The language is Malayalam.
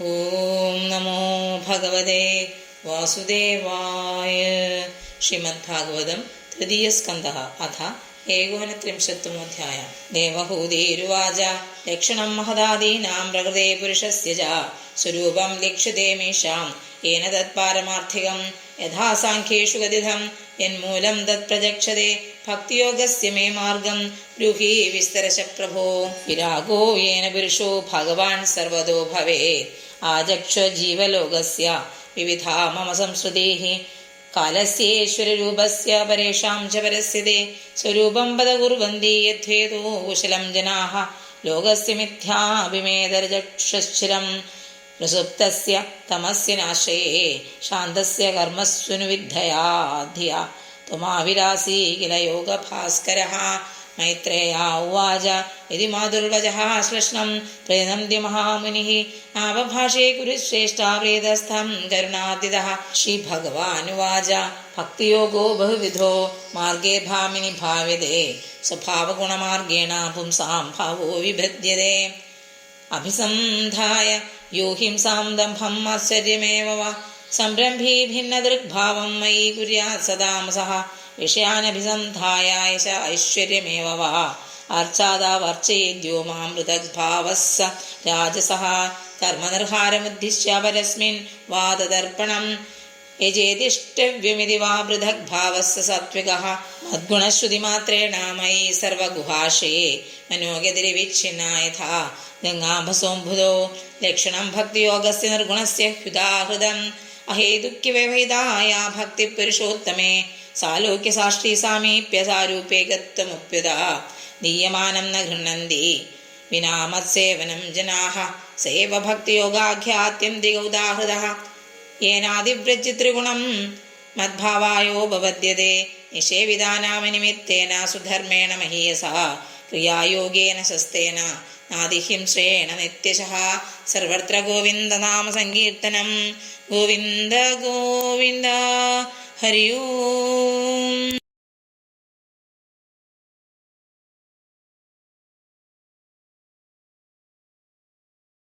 ഓം നമോ ഭഗവതേ വാസുദേവായ. ശ്രീമദ്ഭാഗവതം തൃതീയസ്കന്ധഃ അഥ ഏകോനത്രിംശത്തമോऽധ്യായः. ദേവഹൂതിരുവാച ലക്ഷണം മഹദാദീനാം പ്രകൃതേ പുരുഷസ്യ ച സ്വരൂപം ലക്ഷ്യത്തെ മേഷാം യേന തത്പാരമാർത്ഥികം യഥാ സാഖ്യേഷു കഥിതം യന്മൂലം തത്പ്രചക്ഷതേ ഭക്തിയോഗസ്യ മേ മാർഗം ബ്രൂഹി വിസ്തരശ പ്രഭോ. വിരാഗോ യേന പുരുഷോ ഭഗവാൻ സർവതോ ഭവേത് ആചക്ഷ ജീവലോകസ്യ വിവിധാ മമ സംസ്കൃതിഃ കാലസ്യേശ്വരരൂപസ്യ പരേഷാം ച പരസ്യതേ സ്വരൂപം പദ കുർവന്തി യദ്വേദോ കുശലം ജനാഃ ലോകസ്യ മിഥ്യാഭിമേതരചക്ഷുശ്ചിരം പ്രസുപ്തസ്യ തമസ്യ നാശയേ ശാന്തസ്യ കർമ്മസ്വനുവിദ്ധയാ ധിയാ ത്വമാവിരാസി കില യോഗഭാസ്കരഃ. മൈത്രേയ ഉവാച യതി മാതുർവചഃ ശ്ലഷ്ണം പ്രേതന്തി മഹാമുനിഃ ആവഭാഷേ കുരുശ്രേഷ്ഠാ പ്രീതസ്ഥം കരുണാതിഥഃ. ശ്രീഭഗവാനുവാച ഭക്തിയോഗോ ബഹുവിധോ മാർഗേ ഭാമിനി ഭാവ്യതേ സ്വഭാവഗുണമാർഗേണ പുംസാം ഭാവോ വിഭജ്യതേ അഭിസന്ധായ യോ ഹിംസാം ദംഭം ആശ്ചര്യമേവ വാ സംരംഭീ ഭിന്നദൃഗ്ഭാവം മയി കുര്യാത് സദാംസഃ വിഷയാനഭിസന്ധായ ഐശ്വര്യമേവ വാ അർച്ചാദാവർച്ചയേദ്യോ മാം പൃഥഗ്ഭാവസ്സ രാജസഃ കർമ്മനിർഹാരമുദ്ദിശ്യ പരസ്മിൻ വാദദർപ്പണം യജേതിഷ്ടവ്യമിതി വാ പൃഥഗ്ഭാവസ്സ സാത്വികഃ. മദ്ഗുണശ്രുതിമാത്രേണ മയി സർവഗുഹാശയേ മനോഗതിരിവിച്ഛിന്ന യഥാ ഗംഗാംഭസോംബുധോ ലക്ഷണം ഭക്തിയോഗസ്യ നിർഗുണസ്യ ഹ്യുദാഹൃതം അഹേതുക്യവ്യവഹിതായ ഭക്തിപുരുഷോത്തമേ സാലോക്യസാഷ്ട്രീ സാമീപ്യ സാരൂപേ ഗത്വമുപ്യുത ദീയമാനം ന ഗൃഹ്ണന്തി വിനാ മത്സേവനം ജനാഃ സേവ ഭക്തിയോഗാഖ്യാത്യന്തിക ഉദാഹൃതഃ യേനാദിവ്രജിത്രിഗുണം മദ്ഭാവായോപപദ്യതേ നിഷേവിതാനാമനിമിത്തേന സുധർമ്മേണ മഹീയസഃ ക്രിയായോഗേന ശസ്തേന നാദിഹിംശ്രേണ നിത്യശഃ. സർവത്ര ഗോവിന്ദനാമ സങ്കീർത്തനം. ഗോവിന്ദ ഗോവിന്ദ. ഹരി ഓം.